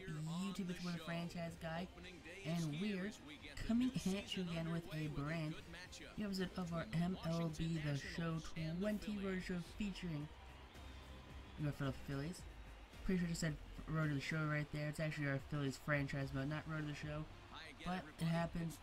YouTube? It's with a franchise guy, and we're coming at you again with a brand new episode of our MLB The Show 20 road show featuring the Philadelphia Phillies. Pretty sure I just said road to the show right there. It's actually our Phillies franchise mode, not road to the show. But it happens.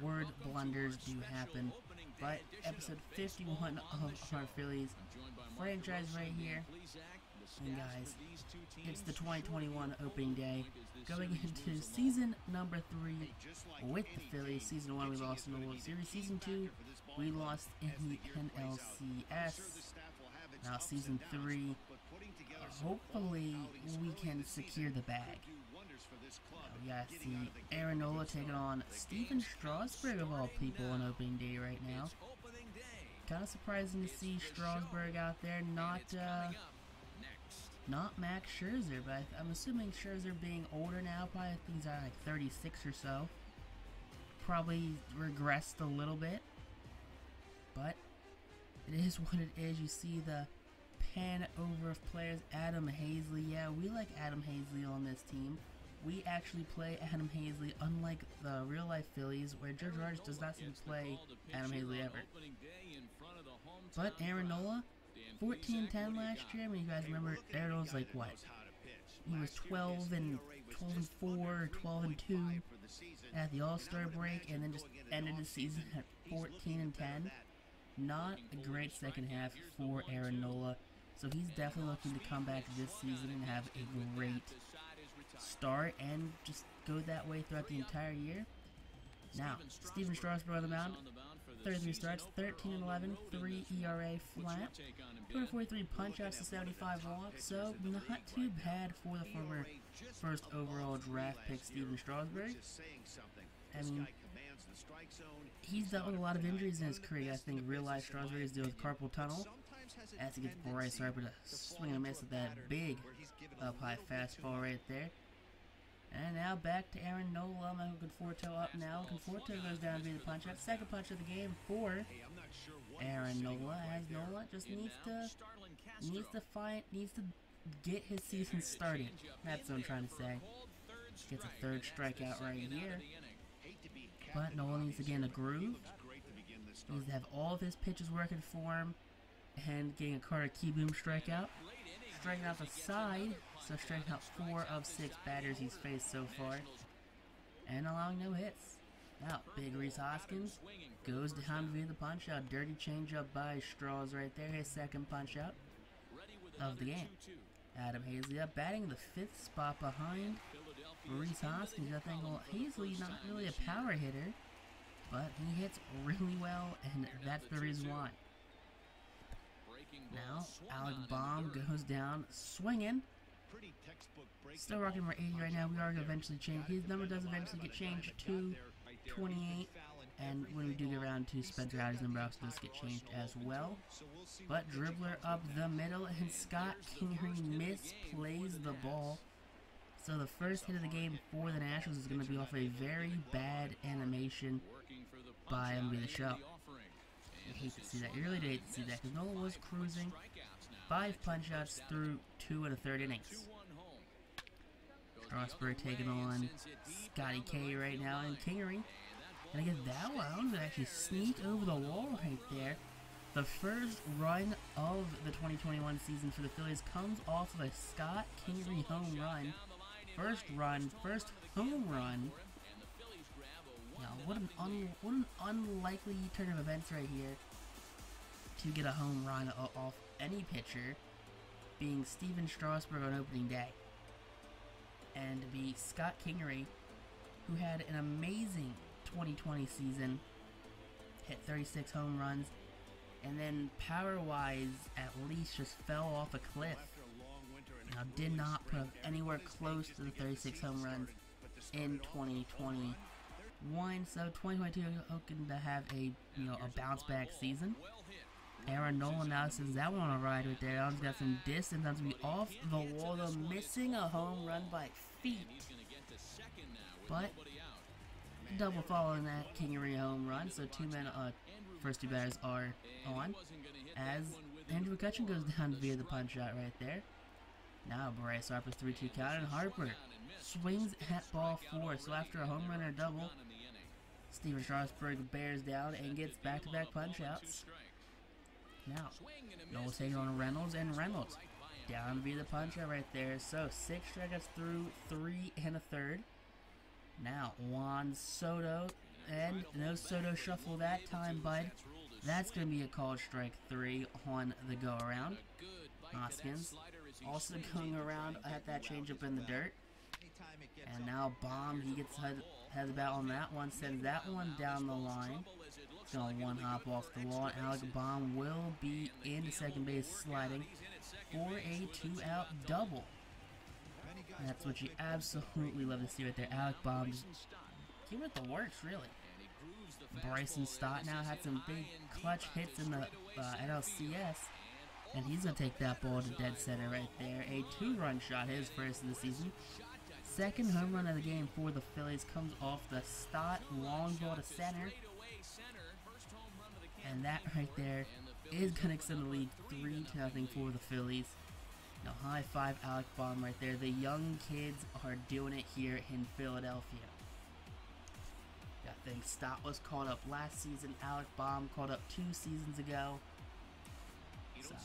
Word blunders do happen. But episode 51 of our Phillies franchise right here. And guys, it's the 2021 opening day, going into season number 3 with the Phillies. Season 1 we lost in the World Series. Season 2 we lost in the NLCS. Now season 3, hopefully we can secure the bag. We got to see Aaron Nola taking on Stephen Strasburg of all people on opening day right now. Kind of surprising to see Strasburg out there, not Max Scherzer, but I'm assuming Scherzer being older now, probably I think he's at like 36 or so. Probably regressed a little bit, but it is what it is. You see the pan over of players. Adam Hazley, yeah, we like Adam Hazley on this team. We actually play Adam Hazley, unlike the real-life Phillies, where Joe Girardi does not seem to play Adam Hazley ever. But Aaron Nola, 14-10 last year. I mean, you guys remember Aaron Nola's like what? He was 12-4, 12-2 at the All-Star break, and then just ended the season at 14-10. Not a great second half for Aaron Nola, so he's definitely looking to come back this season and have a great start and just go that way throughout the entire year. Now, Stephen Strasburg on the mound, 33 starts, 13-11, 3 ERA flat, 243 punch-outs to 75 walks, so not too bad for the former first overall draft pick Stephen Strasburg. I mean, he's dealt with a lot of injuries in his career. I think real-life Strasburg is dealing with carpal tunnel as he gets Bryce Harper to swing and a miss at that big up-high fastball right there. And now back to Aaron Nola. Michael Conforto up now. Conforto goes down via the punch-out. Second punch of the game for Aaron Nola, as Nola just needs to get his season started. That's what I'm trying to say. Gets a third strikeout right here. But Nola needs to get in a groove. He needs to have all of his pitches working for him. And getting a Carter Keyboom strikeout. Striking out the side. So striking out 4 of 6 batters he's faced so far. And allowing no hits. Now, Big Reese Hoskins goes down via the punch-out. Dirty changeup by Straws right there. His second punch-out of the game. Adam Hazley up, batting the 5th spot behind Reese Hoskins. I think, well, Hazley not really a power hitter, but he hits really well, and that's the reason why. Now, Alec Baum goes down, swinging. Still rocking number 80 right now. We are going to eventually change. His number does eventually get changed to 28. And when we do get around to Spencer Howard's number, also does get changed as well. But dribbler up the middle, and Scott Kingery misplays the ball. So the first hit of the game for the Nationals is going to be off a very bad animation by MLB The Show. I hate to see that. You really do hate to see that, because Nola was cruising. 5 punch-outs through 2 1/3 innings. Strasburg taking on Scotty K right now, and Kingery. And I guess that one would actually sneak over the wall right there. The first run of the 2021 season for the Phillies comes off of a Scott Kingery home run. First home run. Now, what an unlikely turn of events right here to get a home run off any pitcher, being Stephen Strasburg on opening day. And to be Scott Kingery, who had an amazing 2020 season, hit 36 home runs, and then power-wise, at least just fell off a cliff. Now, did not put up anywhere close to the 36 home runs in 2021. So 2022 hoping to have a bounce-back season. Aaron Nola now sends that one on a ride right there. He's got some distance. That's going to be off the wall, though, missing a home run by feet. But double following that Kingery home run, so first 2 batters are on. As Andrew McCutcheon goes down via the punch out right there. Now Bryce Harper 3-2 count, and Harper swings at ball 4. So after a home run or double, Steven Strasburg bears down and gets back-to-back punch-outs. Now, Noel's taking on Reynolds, and Reynolds down via the punch-out right there. So 6 strikeouts through 3 1/3. Now Juan Soto, and no Soto shuffle that time, bud. That's going to be a called strike 3 on the go-around. Hoskins also going around at that changeup in the dirt. And now Baum, he gets head about on that one, sends that one down the line. It's going one hop off the wall. Alec Baum will be into second base sliding for a 2-out double. And that's what you absolutely love to see right there. Alec Baum just giving it the works, really. Bryson Stott now had some big clutch hits in the NLCS. And he's going to take that ball to dead center right there. A 2-run shot, his first of the season. Second home run of the game for the Phillies comes off the Stott long ball to center. And that right there is going to extend the lead 3-0 for the Phillies. Now high five Alec Baum right there. The young kids are doing it here in Philadelphia. I think Stott was called up last season. Alec Baum called up 2 seasons ago. So,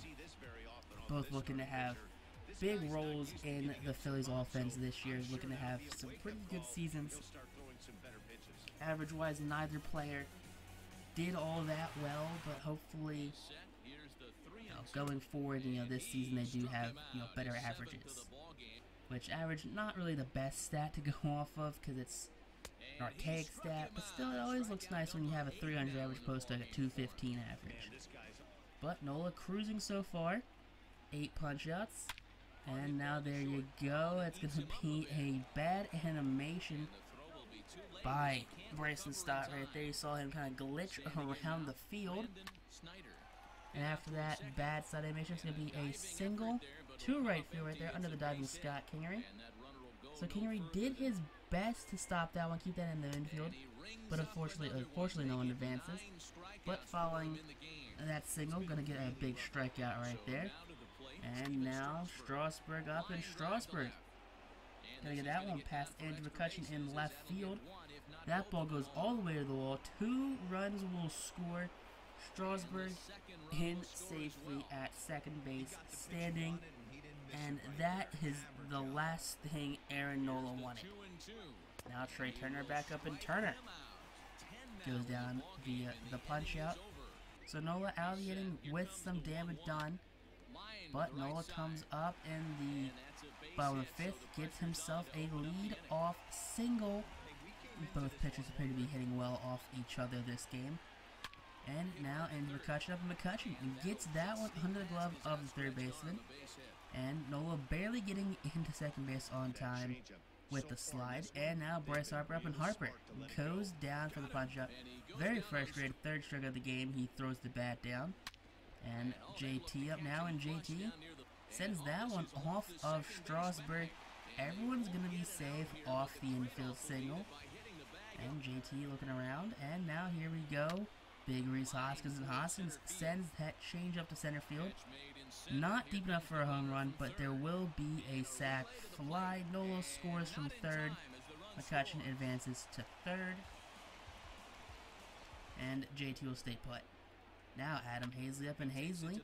both looking to have big roles in the Phillies offense this year. Looking to have some pretty good seasons. Average-wise, neither player did all that well, but hopefully, going forward, this season they do have, better averages. Which average, not really the best stat to go off of, because it's an archaic stat, but still, it always looks nice when you have a 300 average post at a 215 average. But Nola cruising so far, 8 punch-outs, and now there you go. It's going to be a bad animation by Bryson Stott right there. You saw him kind of glitch around the field. And after that bad side animation, it's going to be a single to right field right there under the diving Scott Kingery. So Kingery did his best to stop that one, keep that in the infield, but unfortunately no one advances. But following that single, going to get a big strikeout right there. And now Strasburg up, and Strasburg going to get that one past Andrew McCutcheon in left field. That ball goes all the way to the wall. 2 runs will score. Strasburg in safely at second base, standing. And that is the last thing Aaron Nola wanted. Now Trey Turner back up, and Turner goes down via the punch out. So Nola out of the inning with some damage done. But Nola comes up in the bottom of the 5th, gets himself a lead-off single. Both pitchers appear to be hitting well off each other this game. And now Andrew McCutcheon up, and McCutcheon gets that one under the glove of the third baseman. And Nola barely getting into second base on time with the slide. And now Bryce Harper up, and Harper goes down for the punch-out. Very frustrated, 3rd strike of the game. He throws the bat down. And JT up now, and JT sends that one off of Strasburg. Everyone's going to be safe off the infield signal. And JT looking around, and now here we go. Big Reese Hoskins, and Hoskins sends that change up to center field. Not deep enough for a home run, but there will be a sac fly. Nola scores from 3rd. McCutcheon advances to 3rd. And JT will stay put. Now Adam Hazley up, and Hazley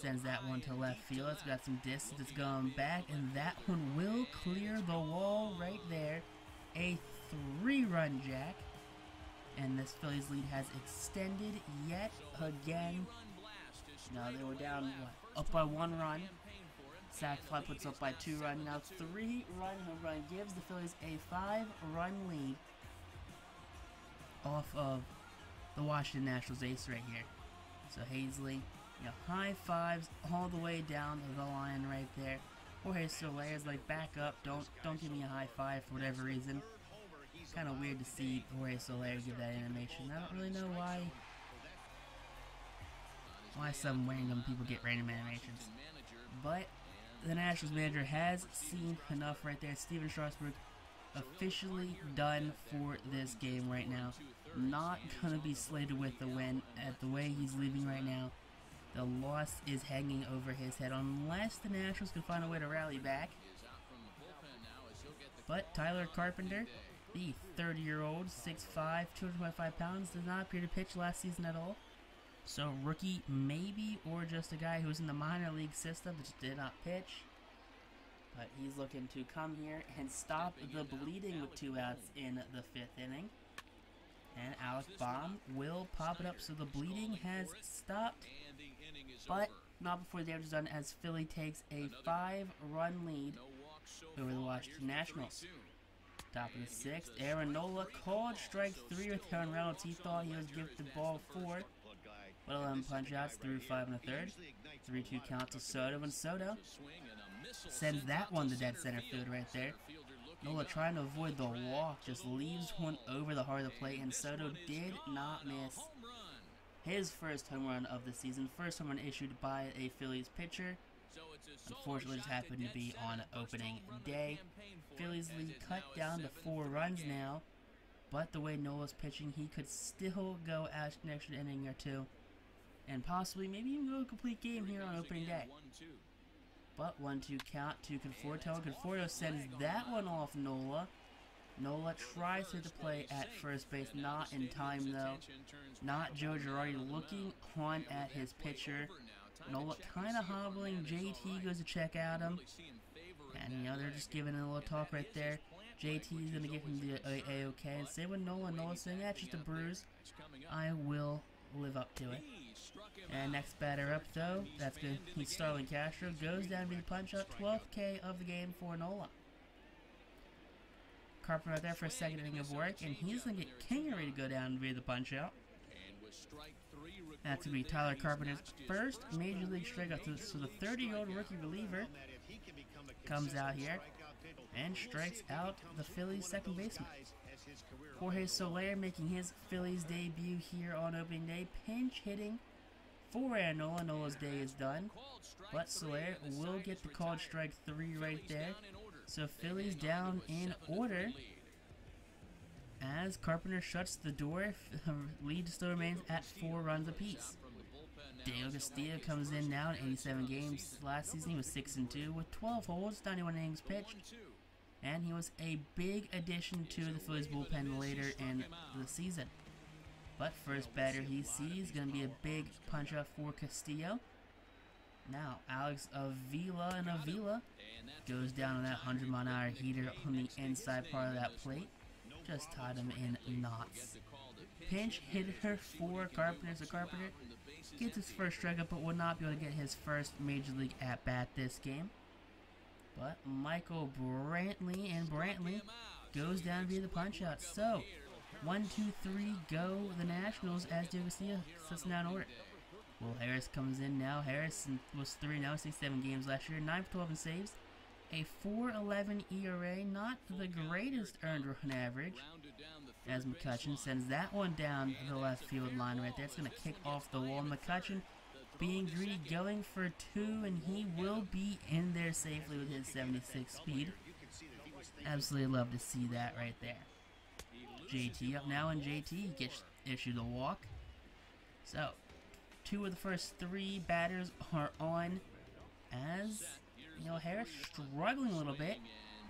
sends that one to left field. It's got some distance. It's going back, and that one will clear the wall right there. A 3-run jack. And this Phillies lead has extended yet again. Now they were down, up by 1 run. Sac fly puts up by 2 runs. Now 3-run home run gives the Phillies a 5-run lead off of the Washington Nationals ace right here. So Hazley, high fives all the way down the line right there. Jorge Soler is like, back up, don't give me a high five for whatever reason. Kind of weird to see Jorge Soler give that animation. I don't really know why some random people get random animations. But the Nationals manager has seen enough right there. Steven Strasburg officially done for this game right now. Not going to be slated with the win at the way he's leaving right now. The loss is hanging over his head unless the Nationals can find a way to rally back. But Tyler Carpenter, the 30-year-old, 6'5", 225 pounds, does not appear to pitch last season at all. So rookie maybe, or just a guy who's in the minor league system that just did not pitch. But he's looking to come here and stop the bleeding with 2 outs in the 5th inning. And Alec Baum will pop it up, so the bleeding has stopped. But not before the damage is done, as Philly takes a 5-run lead over the Washington Nationals. Top of the 6th, Aaron Nola called strike 3 with Aaron Reynolds. He thought he was gifted ball 4. But 11 punch-outs through 5 1/3. 3-2 count to Soto, and Soto sends that one to dead center field right there. Nola trying to avoid the walk, just leaves one over the heart of the plate, and Soto did not miss his first home run of the season. First home run issued by a Phillies pitcher. Unfortunately, just happened to be on opening day. Phillies lead cut down to 4 runs now, but the way Nola's pitching, he could still go out an extra inning or 2, and possibly maybe even go a complete game here on opening day. But 1-2 count to Conforto. Conforto sends that one off Nola. Nola tries to hit the play at first base, not in time though. Not Joe Girardi looking on at his pitcher. Nola kind of hobbling. JT goes to check out him. And, you know, they're just giving it a little talk right there. JT is going to give him the A-OK. And same with Nola. Nola's saying, that's just a bruise. I will live up to it. And next batter up, though, that's good. He's Starlin Castro. Goes down to the punch-out. 12th K of the game for Nola. Carpenter right there for a second inning of work. And he's going to get Kingery to go down via the punch-out. That's going to be Tyler Carpenter's first Major League strikeout. So the 30-year-old rookie reliever comes out here and strikes out the Phillies' second baseman. Jorge Soler making his Phillies debut here on opening day. Pinch hitting for Aaron Nola. Nola's day is done, but Soler will get the called strike 3 right there. So Phillies down in order as Carpenter shuts the door. Lead still remains at 4 runs apiece. Diego Castillo comes in now in 87 games. Last season he was 6-2 with 12 holds, 91 innings pitched. And he was a big addition to the Phillies bullpen later in the season. But first batter he sees going to be a big punch-out for Castillo. Now Alex Avila, and Avila goes down on that 100-mile-an-hour heater on the inside part of that plate. Just tied him in knots. Pinch hitter for Carpenter. So Carpenter gets his first strikeout, but will not be able to get his first Major League at-bat this game. But Michael Brantley, and Brantley goes down via the punch-out. So 1, 2, 3 go the Nationals as Diego Castillo sets down order. Will Harris comes in now. Harris was 3-0, 67 games last year, 9 for 12 in saves. A 4.11 ERA, not the greatest earned run average, as McCutchen sends that one down the left field line right there. It's going to kick off the wall. McCutchen being greedy, going for 2, and he will be in there safely with his 76 speed. Absolutely love to see that right there. JT up now, and JT gets issued a walk. So 2 of the first 3 batters are on, as you know, Harris struggling a little bit,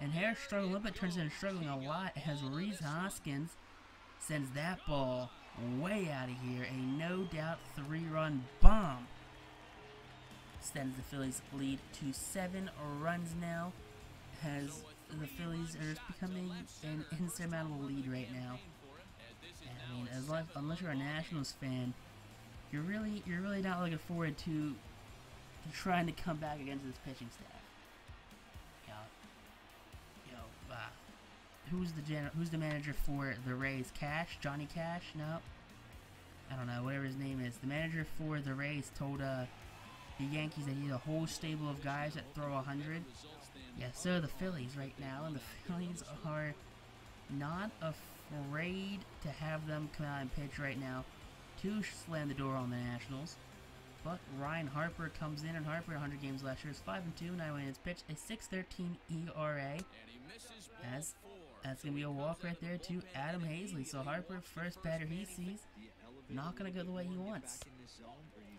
and Harris struggling a little bit turns into struggling a lot as Reese Hoskins sends that ball way out of here. A no-doubt 3-run bomb sends the Phillies lead to 7 runs now, as the Phillies are just becoming an insurmountable lead right now. And, I mean, unless you're a Nationals fan, you're really not looking forward to trying to come back against this pitching staff. Who's the manager for the Rays? Cash? Johnny Cash? No, I don't know. Whatever his name is. The manager for the Rays told the Yankees that he had a whole stable of guys that throw 100. Yeah, so the Phillies right now, and the Phillies are not afraid to have them come out and pitch right now to slam the door on the Nationals. But Ryan Harper comes in, and Harper, 100 games last year, is 5-2, 9 innings pitched, a 6.13 ERA. As that's going to be a walk right there to Adam Hazley. So Harper, first batter he sees, not going to go the way he wants.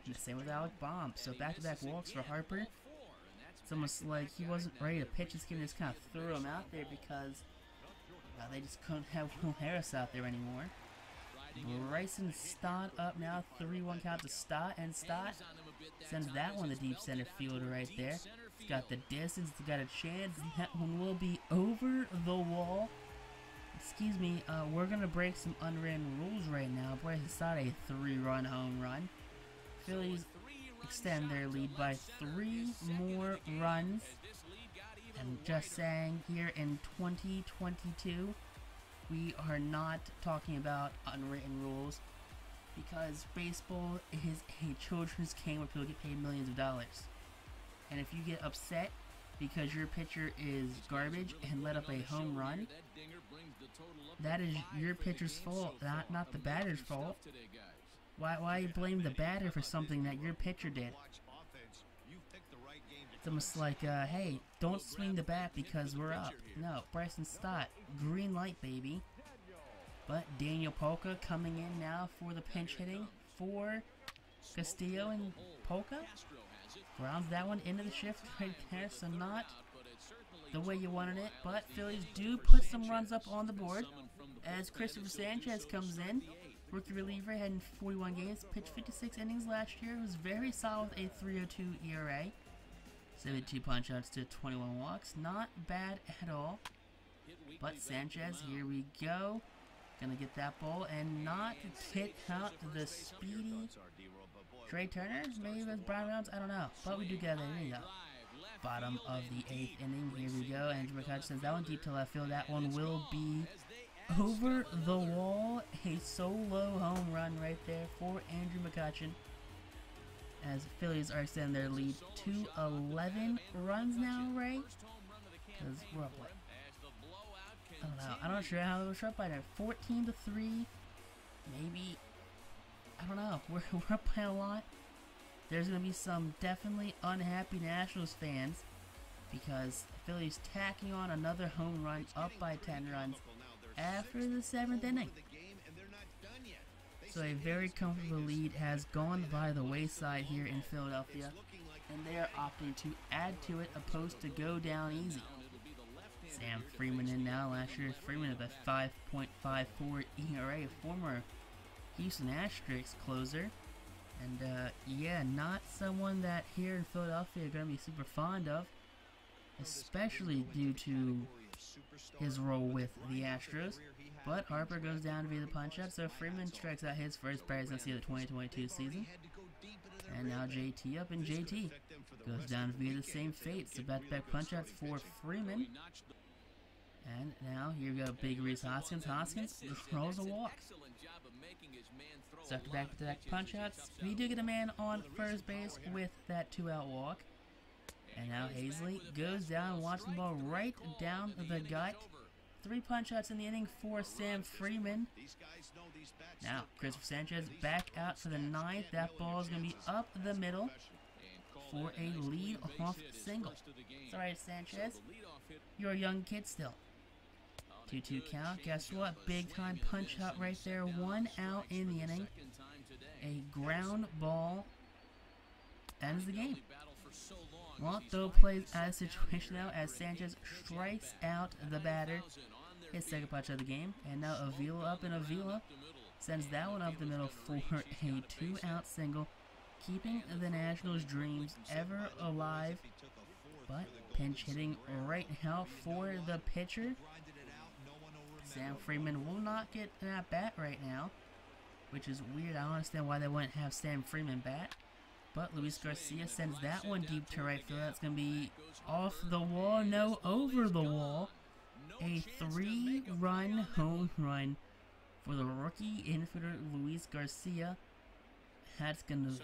And the same with Alec Baum. So back-to-back walks for Harper. It's almost like he wasn't ready to pitch this game. Just kind of threw him out there because they just couldn't have Will Harris out there anymore. Bryson Stott up now. 3-1 count to Stott, and Stott sends that one to deep center field right there. It's got the distance. It's got a chance. That one will be over the wall. Excuse me, we're going to break some unwritten rules right now. Bryson Stott, a 3-run home run. Phillies extend their lead by 3 more runs. And just saying, here in 2022, we are not talking about unwritten rules because baseball is a children's game where people get paid millions of dollars. And if you get upset because your pitcher is garbage and let up a home run, that is your pitcher's fault, not the batter's fault. Why blame the batter for something that your pitcher did? It's almost like, hey, don't swing the bat because we're up. No, Bryson Stott, green light, baby. But Daniel Polka coming in now for the pinch hitting for Castillo, and Polka grounds that one into the shift right there, so not the way you wanted it, but Phillies do put some runs up on the board as Christopher Sanchez comes in. Rookie reliever, had 41 games, pitched 56 innings last year, was very solid with a 3.02 ERA. 72 punch-outs to 21 walks. Not bad at all. But Sanchez, here we go. Gonna get that ball and not hit out the speedy Trey Turner. Maybe that's Brian Reynolds, I don't know. But we do get that. There you go. Bottom of the 8th inning. Here we go. Andrew McCutcheon sends that one deep to left field. That one will be over the wall. A solo home run right there for Andrew McCutcheon, as Phillies are extending their lead to 11 runs now, right? Because we're up, what? I don't know. I'm not sure how we're up by now. 14-3, maybe. I don't know. We're up by a lot. There's going to be some definitely unhappy Nationals fans because Phillies tacking on another home run up by 10 runs after the 7th inning. So a very comfortable lead has gone by the wayside here in Philadelphia, and they are opting to add to it opposed to go down easy. Sam Freeman in now. Last year, Freeman at a 5.54 ERA, a former Houston Astros closer. And yeah, not someone that here in Philadelphia are going to be super fond of, especially due to his role with the Astros. But Harper goes down to be the punch-out, so Freeman strikes out his first presence of the 2022 season. And now JT up, and JT goes down to be the same fate. So back-to-back punch-outs for Freeman. And now here we go, Big Reese Hoskins. Hoskins throws a walk. So after back-to-back punch-outs, we do get a man on first base with that 2-out walk. And now Hazley goes down, watching the ball right down the gut. 3 punch-outs in the inning for Sam Freeman. Now, Christopher Sanchez back out for the 9th. That ball is going to be up the middle for a lead-off single. It's alright, Sanchez. You're a young kid still. 2-2 count. Guess what? Big-time punch-out right there. 1 out in the inning. A ground ball ends the game. Well, though plays out of situation now as Sanchez strikes out the batter. His second punch of the game. And now Avila up, and Avila sends that one up the middle for a 2-out single, keeping the Nationals' dreams ever alive. But pinch hitting right now for the pitcher. Sam Freeman will not get an at-bat right now, which is weird. I don't understand why they wouldn't have Sam Freeman bat. But Luis Garcia sends that one deep to right field. That's going to be off the wall. No, over the wall. A 3-run home run for the rookie infielder Luis Garcia. That is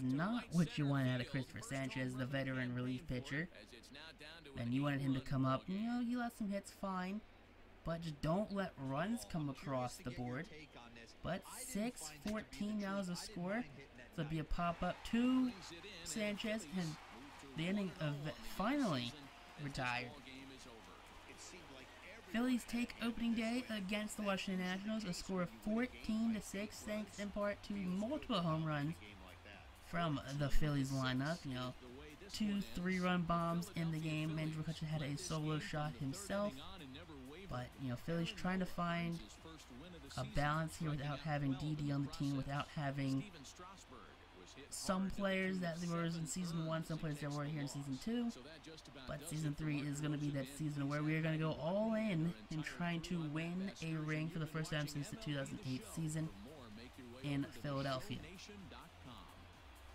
not what you want out of Christopher Sanchez, the veteran relief pitcher. And you wanted him to come up. You know, you let some hits, fine. But just don't let runs come across the board. But 6-14 now is the score. So it'll be a pop-up to Sanchez, and the inning of finally retired. Phillies take opening day against the Washington Nationals, a score of 14-6, thanks in part to multiple home runs from the Phillies lineup. You know, 2 3-run bombs in the game. Andrew McCutcheon had a solo shot himself. But, you know, Phillies trying to find a balance here without having DD on the team, without having some players that were in Season 1, some players that were here in Season 2. But Season 3 is going to be that season where we are going to go all in trying to win a ring for the first time since the 2008 season in Philadelphia.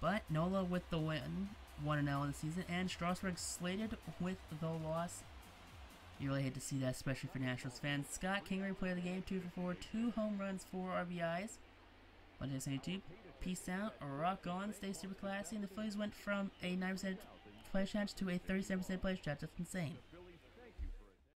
But Nola with the win, 1-0 in the season, and Strasburg slated with the loss. You really hate to see that, especially for Nationals fans. Scott Kingery, player of the game, 2 for 4, 2 home runs, 4 RBIs. But just on YouTube, peace out, rock on, stay super classy, and the Phillies went from a 9% player chance to a 37% player chance. That's insane.